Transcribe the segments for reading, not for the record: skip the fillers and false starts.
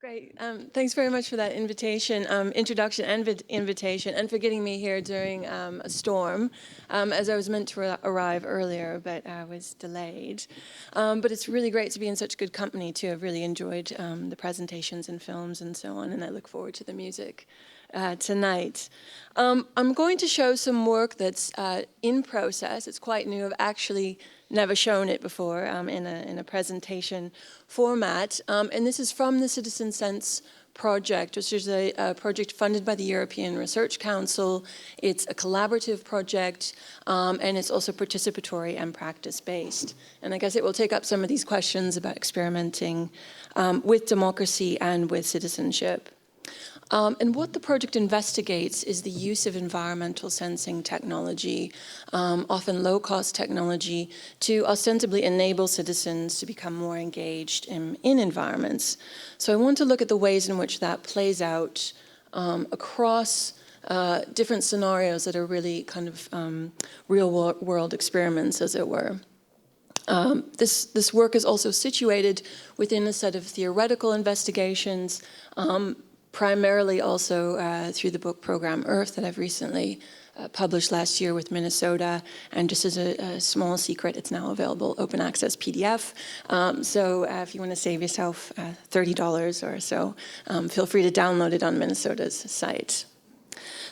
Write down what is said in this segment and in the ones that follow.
Great. Thanks very much for that invitation, introduction and invitation, and for getting me here during a storm, as I was meant to arrive earlier, but I was delayed. But it's really great to be in such good company, too. I've really enjoyed the presentations and films and so on, and I look forward to the music tonight. I'm going to show some work that's in process. It's quite new. I've actually never shown it before in a presentation format. And this is from the Citizen Sense project, which is a project funded by the European Research Council. It's a collaborative project, and it's also participatory and practice-based. And I guess it will take up some of these questions about experimenting with democracy and with citizenship. And what the project investigates is the use of environmental sensing technology, often low-cost technology, to ostensibly enable citizens to become more engaged in environments. So I want to look at the ways in which that plays out across different scenarios that are really kind of real-world experiments, as it were. This work is also situated within a set of theoretical investigations, primarily also through the book program Earth that I've recently published last year with Minnesota. And just as a small secret, it's now available open access PDF. So if you want to save yourself $30 or so, feel free to download it on Minnesota's site.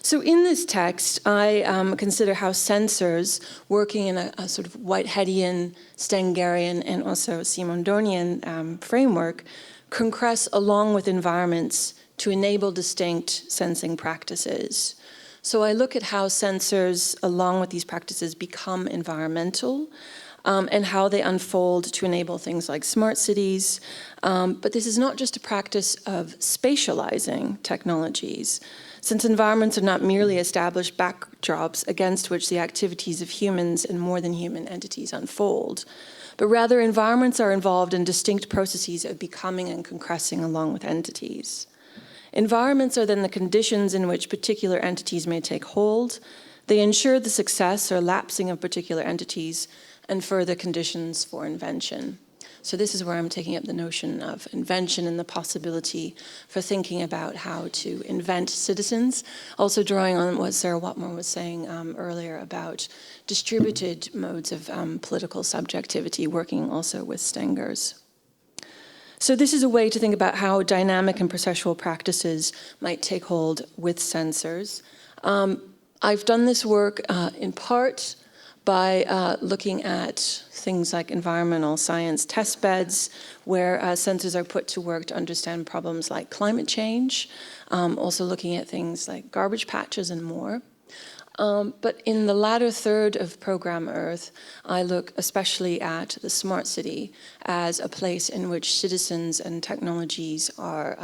So in this text, I consider how sensors working in a sort of Whiteheadian, Stengerian, and also Simondonian framework concress along with environments to enable distinct sensing practices. So I look at how sensors, along with these practices, become environmental and how they unfold to enable things like smart cities. But this is not just a practice of spatializing technologies, since environments are not merely established backdrops against which the activities of humans and more than human entities unfold, but rather environments are involved in distinct processes of becoming and concressing along with entities. Environments are then the conditions in which particular entities may take hold. They ensure the success or lapsing of particular entities and further conditions for invention. So this is where I'm taking up the notion of invention and the possibility for thinking about how to invent citizens. Also drawing on what Sarah Watmore was saying earlier about distributed modes of political subjectivity, working also with Stengers. So this is a way to think about how dynamic and processual practices might take hold with sensors. I've done this work in part by looking at things like environmental science test beds, where sensors are put to work to understand problems like climate change, also looking at things like garbage patches and more. But in the latter third of Program Earth, I look especially at the smart city as a place in which citizens and technologies are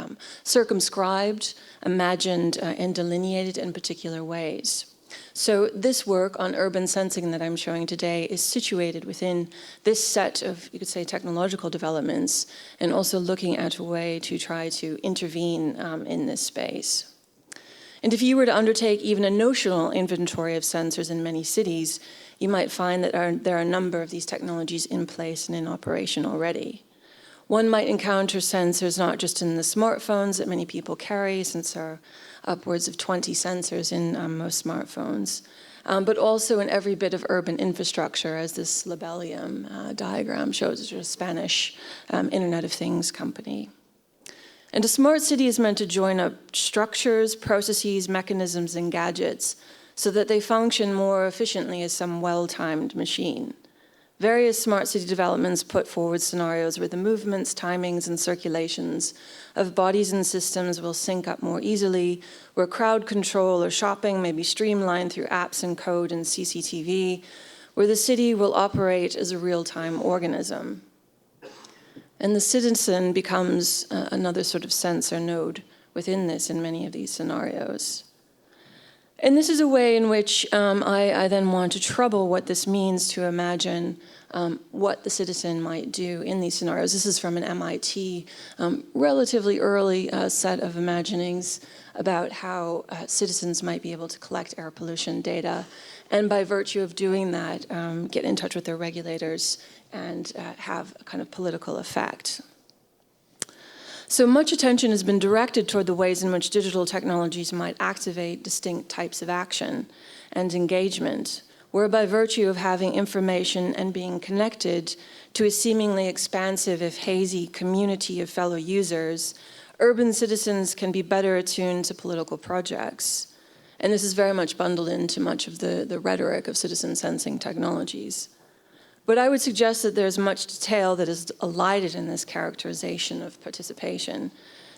circumscribed, imagined, and delineated in particular ways. So this work on urban sensing that I'm showing today is situated within this set of, you could say, technological developments, and also looking at a way to try to intervene in this space. And if you were to undertake even a notional inventory of sensors in many cities, you might find that there are a number of these technologies in place and in operation already. One might encounter sensors not just in the smartphones that many people carry, since there are upwards of 20 sensors in most smartphones, but also in every bit of urban infrastructure, as this Labellium diagram shows, which is a Spanish Internet of Things company. And a smart city is meant to join up structures, processes, mechanisms, and gadgets so that they function more efficiently as some well-timed machine. Various smart city developments put forward scenarios where the movements, timings, and circulations of bodies and systems will sync up more easily, where crowd control or shopping may be streamlined through apps and code and CCTV, where the city will operate as a real-time organism. And the citizen becomes another sort of sensor node within this in many of these scenarios. And this is a way in which I then want to trouble what this means to imagine what the citizen might do in these scenarios. This is from an MIT relatively early set of imaginings about how citizens might be able to collect air pollution data, and by virtue of doing that, get in touch with their regulators and have a kind of political effect. So much attention has been directed toward the ways in which digital technologies might activate distinct types of action and engagement, where by virtue of having information and being connected to a seemingly expansive, if hazy, community of fellow users, urban citizens can be better attuned to political projects. And this is very much bundled into much of the rhetoric of citizen sensing technologies. But I would suggest that there's much detail that is elided in this characterization of participation,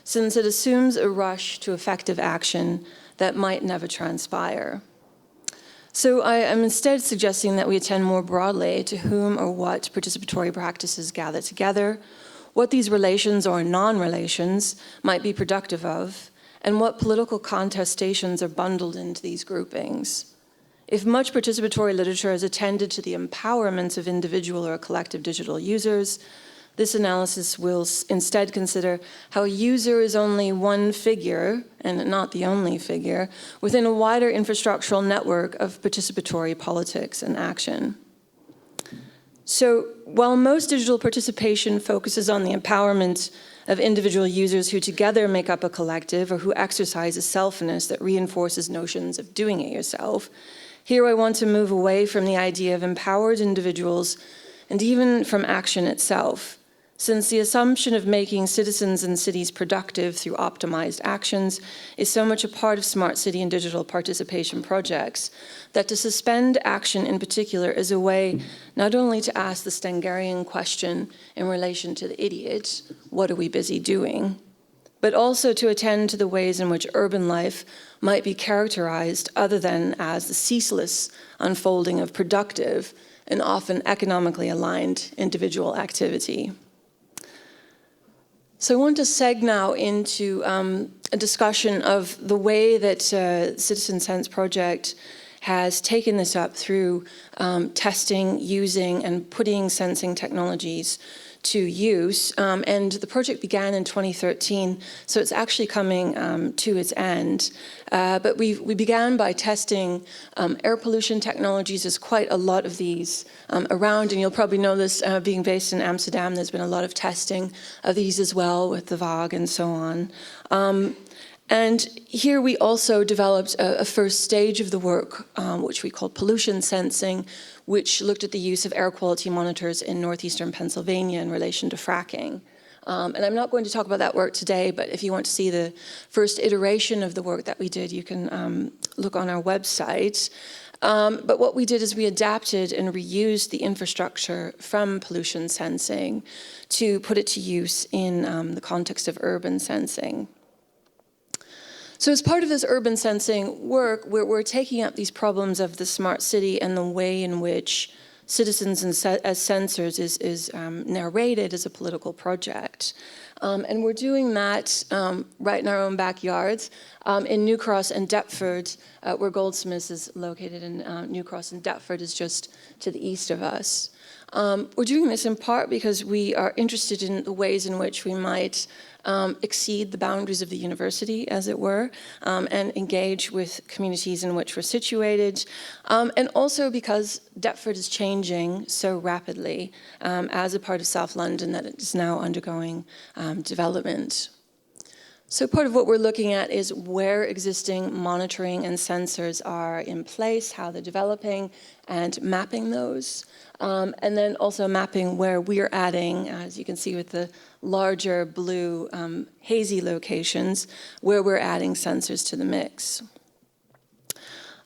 since it assumes a rush to effective action that might never transpire. So I am instead suggesting that we attend more broadly to whom or what participatory practices gather together, what these relations or non-relations might be productive of, and what political contestations are bundled into these groupings. If much participatory literature has attended to the empowerment of individual or collective digital users, this analysis will instead consider how a user is only one figure, and not the only figure, within a wider infrastructural network of participatory politics and action. So while most digital participation focuses on the empowerment of individual users who together make up a collective or who exercise a selfness that reinforces notions of doing it yourself, here I want to move away from the idea of empowered individuals and even from action itself, since the assumption of making citizens and cities productive through optimized actions is so much a part of smart city and digital participation projects that to suspend action in particular is a way not only to ask the Stengerian question in relation to the idiot, what are we busy doing, but also to attend to the ways in which urban life might be characterized other than as the ceaseless unfolding of productive and often economically aligned individual activity. So I want to seg now into a discussion of the way that Citizen Sense Project has taken this up through testing, using, and putting sensing technologies to use. And the project began in 2013, so it's actually coming to its end. But we began by testing air pollution technologies. There's quite a lot of these around, and you'll probably know this being based in Amsterdam. There's been a lot of testing of these as well with the VAG and so on. And here we also developed a first stage of the work, which we called pollution sensing, which looked at the use of air quality monitors in northeastern Pennsylvania in relation to fracking. And I'm not going to talk about that work today, but if you want to see the first iteration of the work that we did, you can look on our website. But what we did is we adapted and reused the infrastructure from pollution sensing to put it to use in the context of urban sensing. So as part of this urban sensing work, we're taking up these problems of the smart city and the way in which citizens as sensors is narrated as a political project. And we're doing that right in our own backyards in New Cross and Deptford, where Goldsmiths is located, and New Cross and Deptford is just to the east of us. We're doing this in part because we are interested in the ways in which we might exceed the boundaries of the university, as it were, and engage with communities in which we're situated, and also because Deptford is changing so rapidly as a part of South London that it is now undergoing development. So part of what we're looking at is where existing monitoring and sensors are in place, how they're developing, and mapping those. And then also mapping where we're adding, as you can see with the larger blue hazy locations, where we're adding sensors to the mix.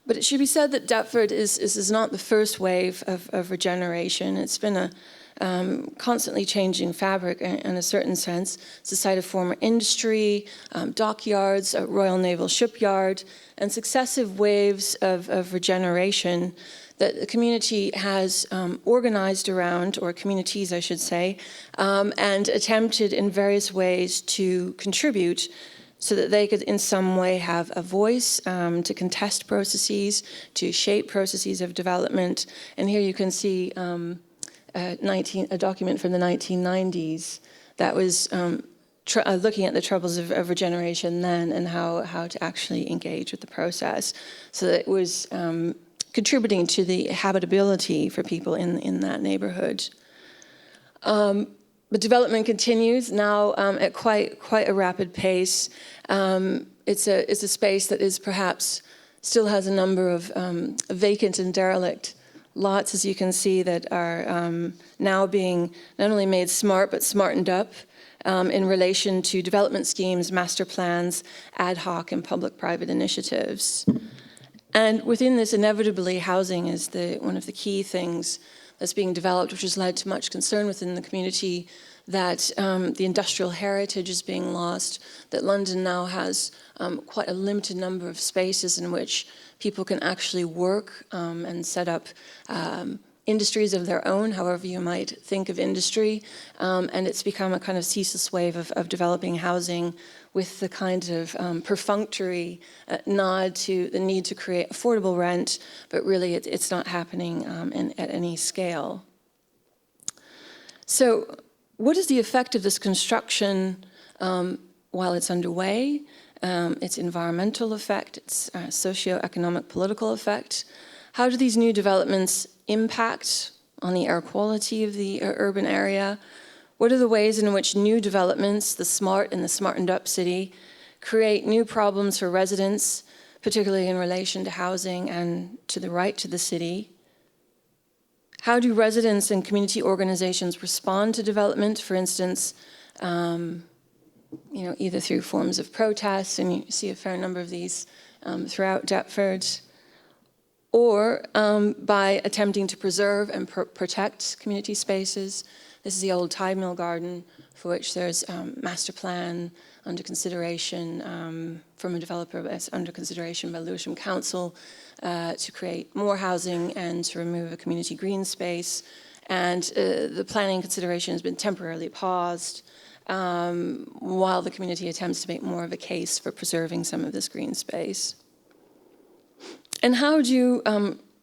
But it should be said that Deptford is not the first wave of regeneration. It's been a constantly changing fabric in a certain sense. It's a site of former industry, dockyards, a Royal Naval shipyard, and successive waves of regeneration that the community has organized around, or communities I should say, and attempted in various ways to contribute so that they could in some way have a voice to contest processes, to shape processes of development. And here you can see a document from the 1990s that was looking at the troubles of regeneration then and how to actually engage with the process. So that it was contributing to the habitability for people in that neighborhood. But development continues now at quite a rapid pace. It's a space that is perhaps still has a number of vacant and derelict lots, as you can see, that are now being not only made smart but smartened up in relation to development schemes, master plans, ad hoc and public-private initiatives. And within this, inevitably, housing is one of the key things that's being developed, which has led to much concern within the community that the industrial heritage is being lost, that London now has quite a limited number of spaces in which people can actually work and set up industries of their own, however you might think of industry. And it's become a kind of ceaseless wave of developing housing with the kind of perfunctory nod to the need to create affordable rent, but really it's not happening at any scale. So what is the effect of this construction while it's underway? Its environmental effect, its socio-economic political effect. How do these new developments impact on the air quality of the urban area? What are the ways in which new developments, the smart and the smartened up city, create new problems for residents, particularly in relation to housing and to the right to the city? How do residents and community organizations respond to development, for instance, either through forms of protests, and you see a fair number of these throughout Deptford, or by attempting to preserve and protect community spaces. This is the old tie mill garden, for which there's master plan under consideration from a developer, that's under consideration by Lewisham Council to create more housing and to remove a community green space. And the planning consideration has been temporarily paused while the community attempts to make more of a case for preserving some of this green space. And how do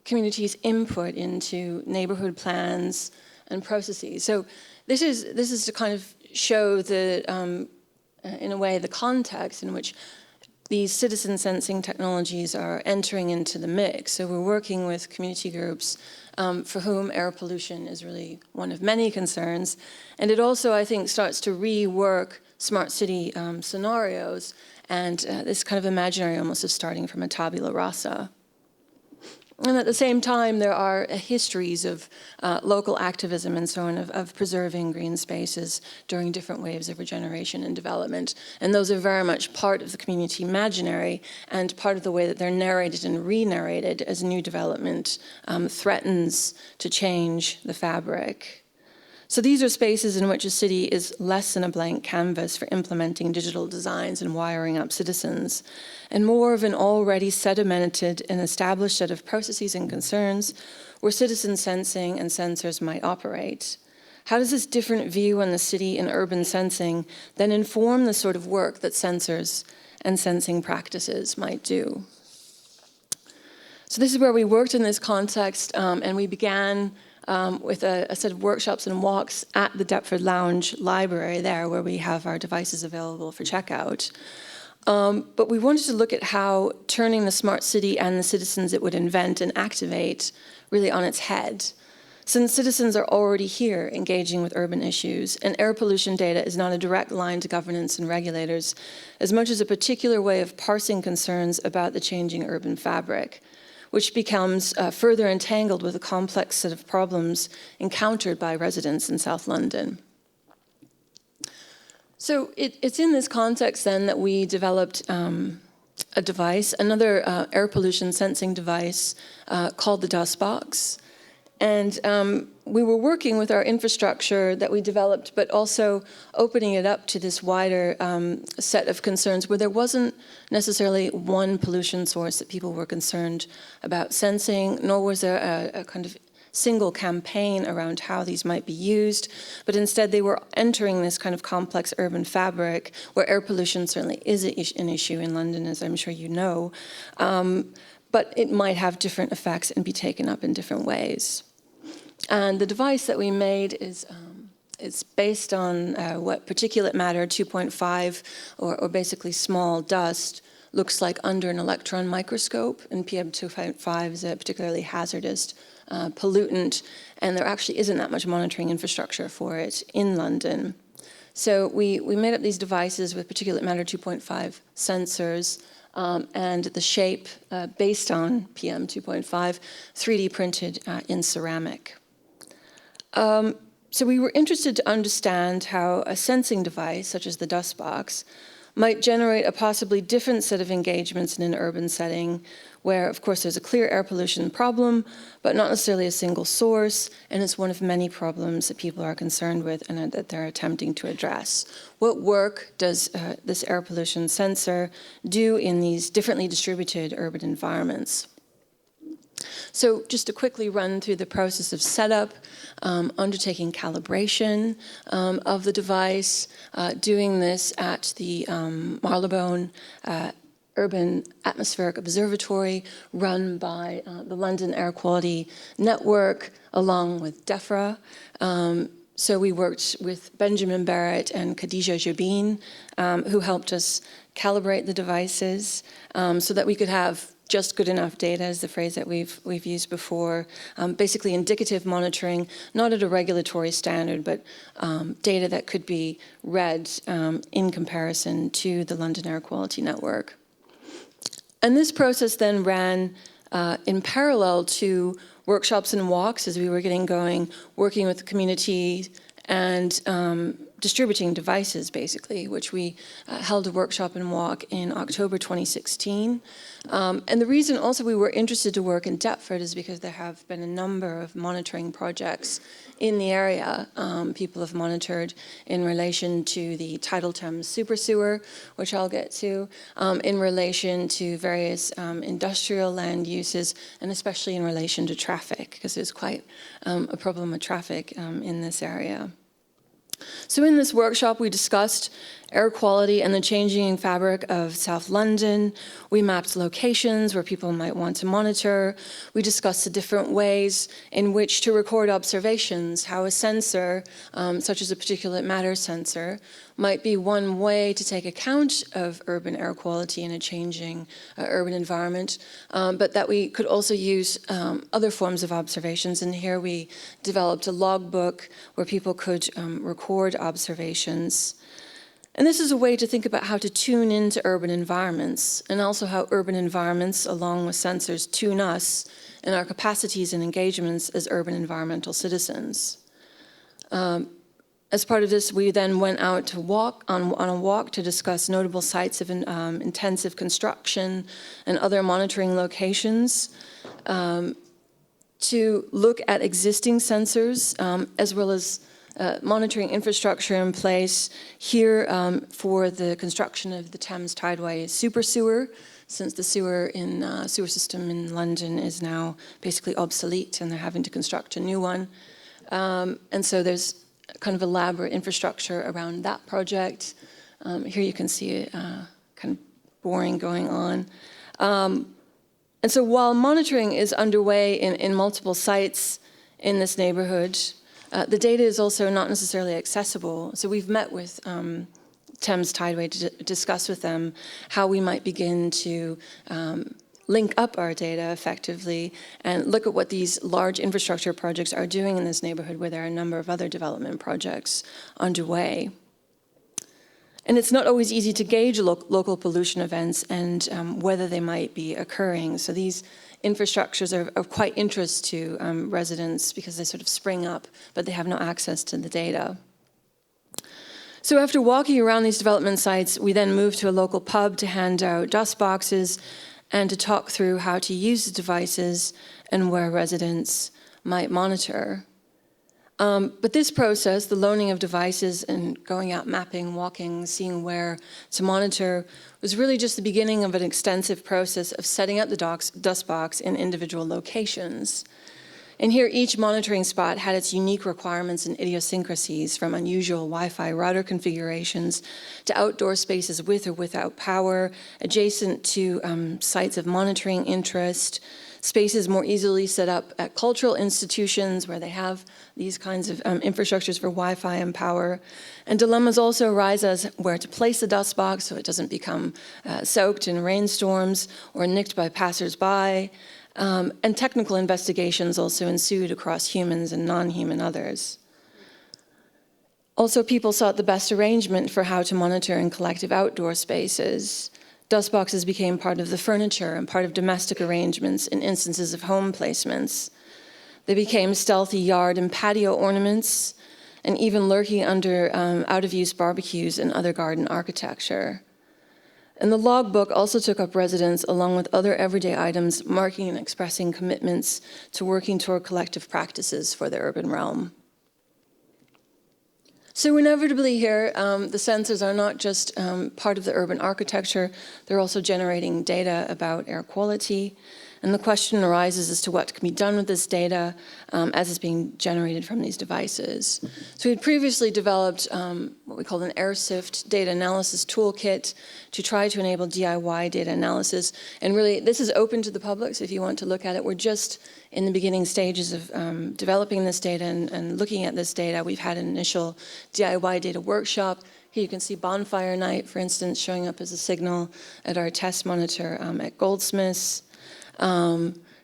communities input into neighborhood plans and processes? So this is to kind of show the, in a way, the context in which these citizen sensing technologies are entering into the mix. So we're working with community groups for whom air pollution is really one of many concerns. And it also, I think, starts to rework smart city scenarios and this kind of imaginary almost of starting from a tabula rasa. And at the same time, there are histories of local activism and so on of preserving green spaces during different waves of regeneration and development. And those are very much part of the community imaginary and part of the way that they're narrated and re-narrated as new development threatens to change the fabric. So these are spaces in which a city is less than a blank canvas for implementing digital designs and wiring up citizens, and more of an already sedimented and established set of processes and concerns where citizen sensing and sensors might operate. How does this different view on the city and urban sensing then inform the sort of work that sensors and sensing practices might do? So this is where we worked in this context, and we began with a set of workshops and walks at the Deptford Lounge Library there, where we have our devices available for checkout. But we wanted to look at how turning the smart city and the citizens it would invent and activate really on its head. Since citizens are already here engaging with urban issues, and air pollution data is not a direct line to governance and regulators, as much as a particular way of parsing concerns about the changing urban fabric, which becomes further entangled with a complex set of problems encountered by residents in South London. So it's in this context then that we developed a device, another air pollution sensing device called the Dustbox. And we were working with our infrastructure that we developed, but also opening it up to this wider set of concerns where there wasn't necessarily one pollution source that people were concerned about sensing, nor was there a kind of single campaign around how these might be used, but instead they were entering this kind of complex urban fabric where air pollution certainly is an issue in London, as I'm sure you know, but it might have different effects and be taken up in different ways. And the device that we made is it's based on what particulate matter 2.5, or basically small dust, looks like under an electron microscope, and PM2.5 is a particularly hazardous pollutant, and there actually isn't that much monitoring infrastructure for it in London. So we made up these devices with particulate matter 2.5 sensors and the shape based on PM 2.5, 3D printed in ceramic. So we were interested to understand how a sensing device, such as the Dustbox, might generate a possibly different set of engagements in an urban setting where, of course, there's a clear air pollution problem, but not necessarily a single source, and it's one of many problems that people are concerned with and that they're attempting to address. What work does this air pollution sensor do in these differently distributed urban environments? So just to quickly run through the process of setup, undertaking calibration of the device, doing this at the Marylebone Urban Atmospheric Observatory run by the London Air Quality Network along with DEFRA. So we worked with Benjamin Barrett and Khadija Jabin, who helped us calibrate the devices so that we could have just good enough data is the phrase that we've used before. Basically indicative monitoring, not at a regulatory standard, but data that could be read in comparison to the London Air Quality Network. And this process then ran in parallel to workshops and walks as we were getting going, working with the community and distributing devices, basically, which we held a workshop and walk in October 2016. And the reason also we were interested to work in Deptford is because there have been a number of monitoring projects in the area. People have monitored in relation to the tidal Thames super sewer, which I'll get to, in relation to various industrial land uses, and especially in relation to traffic, because there's quite a problem with traffic in this area. So in this workshop, we discussed air quality and the changing fabric of South London. We mapped locations where people might want to monitor. We discussed the different ways in which to record observations, how a sensor, such as a particulate matter sensor, might be one way to take account of urban air quality in a changing urban environment, but that we could also use other forms of observations. And here we developed a logbook where people could record observations. And this is a way to think about how to tune into urban environments, and also how urban environments, along with sensors, tune us and our capacities and engagements as urban environmental citizens. As part of this, we then went out to walk on a walk to discuss notable sites of intensive construction and other monitoring locations, to look at existing sensors as well as monitoring infrastructure in place here for the construction of the Thames Tideway super sewer, since the sewer system in London is now basically obsolete and they're having to construct a new one. And so there's kind of elaborate infrastructure around that project. Here you can see kind of boring going on. And so while monitoring is underway in multiple sites in this neighborhood, the data is also not necessarily accessible. So we've met with Thames Tideway to discuss with them how we might begin to link up our data effectively and look at what these large infrastructure projects are doing in this neighborhood where there are a number of other development projects underway. And it's not always easy to gauge local pollution events and whether they might be occurring. So these infrastructures are of quite interest to residents because they sort of spring up, but they have no access to the data. So after walking around these development sites, we then moved to a local pub to hand out dust boxes and to talk through how to use the devices and where residents might monitor. But this process, the loaning of devices and going out mapping, walking, seeing where to monitor, was really just the beginning of an extensive process of setting up the Dustbox in individual locations. And here each monitoring spot had its unique requirements and idiosyncrasies, from unusual Wi-Fi router configurations to outdoor spaces with or without power, adjacent to sites of monitoring interest, spaces more easily set up at cultural institutions where they have these kinds of infrastructures for Wi-Fi and power. And dilemmas also arise as where to place the dust box so it doesn't become soaked in rainstorms or nicked by passersby. And technical investigations also ensued across humans and non-human others. Also, people sought the best arrangement for how to monitor in collective outdoor spaces. Dustboxes became part of the furniture and part of domestic arrangements in instances of home placements. They became stealthy yard and patio ornaments, and even lurking under out-of-use barbecues and other garden architecture. And the logbook also took up residence along with other everyday items marking and expressing commitments to working toward collective practices for the urban realm. So inevitably here, the sensors are not just part of the urban architecture, they're also generating data about air quality. And the question arises as to what can be done with this data as it's being generated from these devices. So we had previously developed what we called an AirSift data analysis toolkit to try to enable DIY data analysis. And really, this is open to the public, so if you want to look at it, we're just in the beginning stages of developing this data and looking at this data. We've had an initial DIY data workshop. Here you can see bonfire night, for instance, showing up as a signal at our test monitor at Goldsmiths.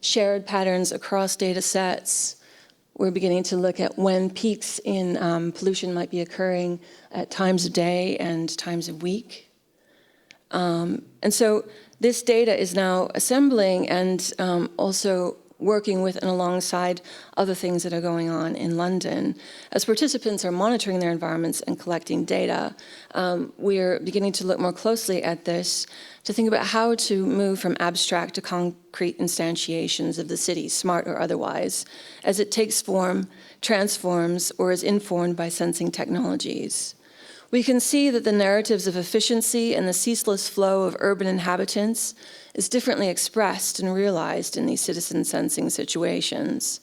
Shared patterns across data sets. We're beginning to look at when peaks in pollution might be occurring at times of day and times of week. And so this data is now assembling and also working with and alongside other things that are going on in London. As participants are monitoring their environments and collecting data, we're beginning to look more closely at this to think about how to move from abstract to concrete instantiations of the city, smart or otherwise, as it takes form, transforms, or is informed by sensing technologies. We can see that the narratives of efficiency and the ceaseless flow of urban inhabitants is differently expressed and realized in these citizen sensing situations.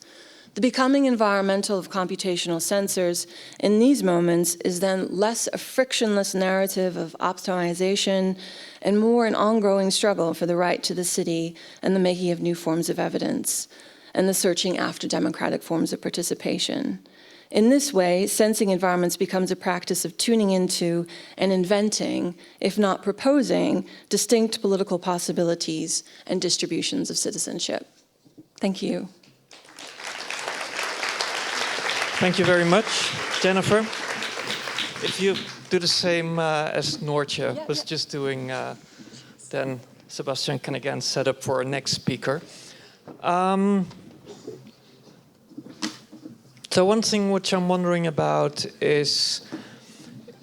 The becoming environmental of computational sensors in these moments is then less a frictionless narrative of optimization and more an ongoing struggle for the right to the city and the making of new forms of evidence and the searching after democratic forms of participation. In this way, sensing environments becomes a practice of tuning into and inventing, if not proposing, distinct political possibilities and distributions of citizenship. Thank you. Thank you very much, Jennifer. If you do the same as Noortje was just doing, then Sebastian can again set up for our next speaker. So one thing which I'm wondering about is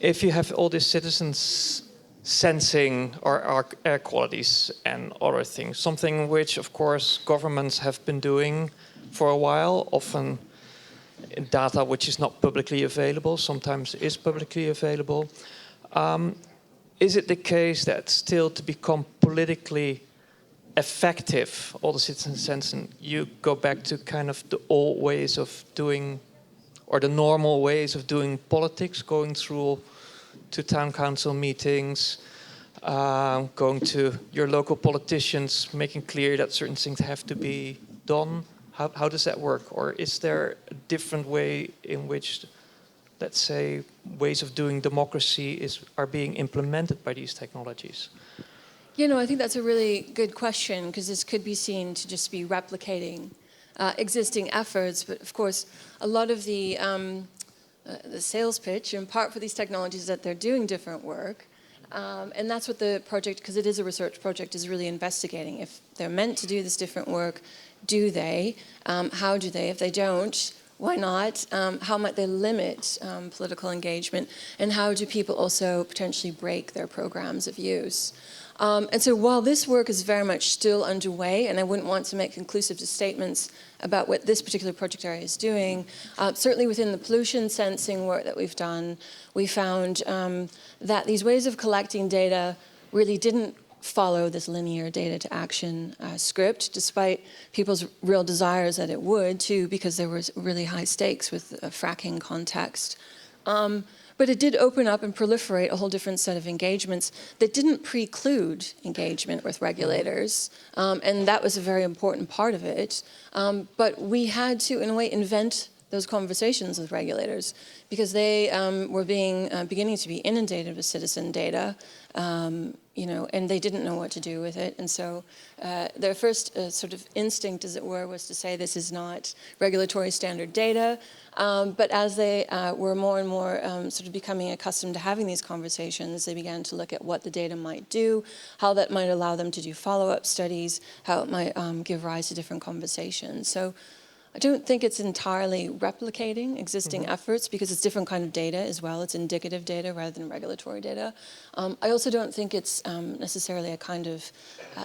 if you have all these citizens sensing our air qualities and other things, something which, of course, governments have been doing for a while, often data which is not publicly available, sometimes is publicly available. Is it the case that still to become politically effective, all the citizen sensing, you go back to kind of the old ways of doing, or the normal ways of doing politics, going through to town council meetings, going to your local politicians, making clear that certain things have to be done? How does that work? Or is there a different way in which, let's say, ways of doing democracy are being implemented by these technologies? You know, I think that's a really good question, because this could be seen to just be replicating existing efforts. But of course, a lot of the sales pitch, in part for these technologies, is that they're doing different work. And that's what the project, because it is a research project, is really investigating. If they're meant to do this different work, do they? How do they? If they don't, why not? How might they limit political engagement? And how do people also potentially break their programs of use? And so while this work is very much still underway, and I wouldn't want to make conclusive statements about what this particular project area is doing, certainly within the pollution sensing work that we've done, we found that these ways of collecting data really didn't follow this linear data to action script, despite people's real desires that it would, too, because there was really high stakes with a fracking context. But it did open up and proliferate a whole different set of engagements that didn't preclude engagement with regulators. And that was a very important part of it. But we had to, in a way, invent those conversations with regulators, because they were beginning to be inundated with citizen data and they didn't know what to do with it. And so their first sort of instinct, as it were, was to say this is not regulatory standard data. But as they were more and more sort of becoming accustomed to having these conversations, they began to look at what the data might do, how that might allow them to do follow-up studies, how it might give rise to different conversations. So I don't think it's entirely replicating existing efforts because it's different kind of data as well. It's indicative data rather than regulatory data. I also don't think it's necessarily a kind of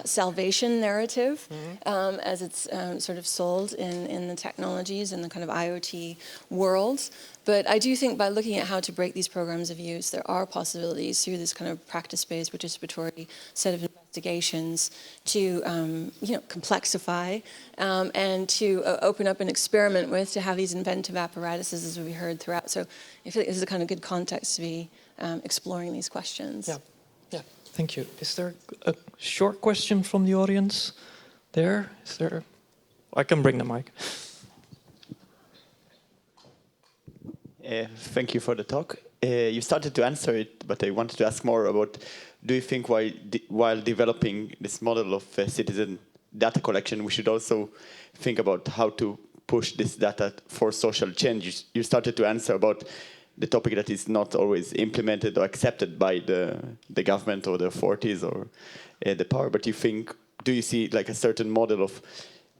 salvation narrative as it's sort of sold in the technologies and the kind of IoT world. But I do think by looking at how to break these programs of use, there are possibilities through this kind of practice-based participatory set of investigations to complexify and to open up an experiment with, to have these inventive apparatuses, as we heard throughout. So I feel like this is a kind of good context to be exploring these questions. Yeah, thank you. Is there a short question from the audience there? Is there? I can bring the mic. Thank you for the talk. You started to answer it, but I wanted to ask more about, do you think while developing this model of citizen data collection, we should also think about how to push this data for social change? You started to answer about the topic that is not always implemented or accepted by the government or the authorities or the power, but do you see like a certain model of,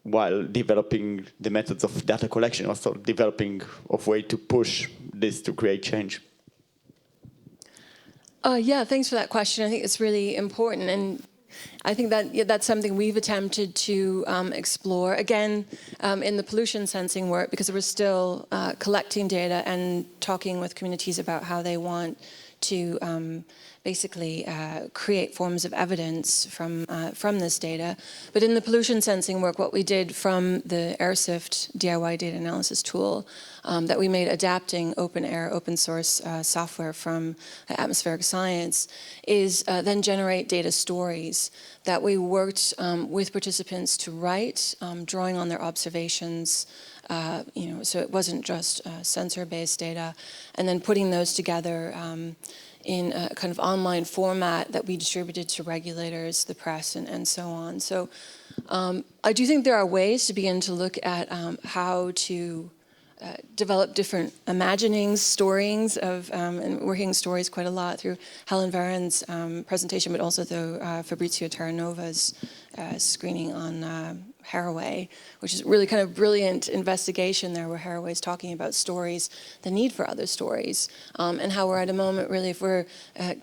while developing the methods of data collection, also developing of way to push this to create change? Yeah, thanks for that question. I think it's really important, and I think that that's something we've attempted to explore, again, in the pollution sensing work, because we're still collecting data and talking with communities about how they want to basically create forms of evidence from this data. But in the pollution sensing work, what we did from the AirSift DIY data analysis tool that we made adapting open source software from atmospheric science is then generate data stories that we worked with participants to write, drawing on their observations. So it wasn't just sensor-based data, and then putting those together in a kind of online format that we distributed to regulators, the press, and so on. So I do think there are ways to begin to look at how to develop different imaginings, storyings of, and working stories quite a lot through Helen Varen's presentation, but also through Fabrizio Terranova's screening on Haraway, which is really kind of brilliant investigation there, where Haraway is talking about stories, the need for other stories, and how we're at a moment, really, if we're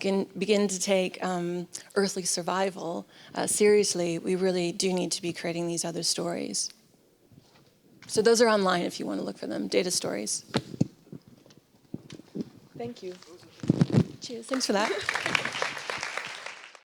begin to take earthly survival seriously, we really do need to be creating these other stories. So those are online if you want to look for them, data stories. Thank you. Cheers, thanks for that.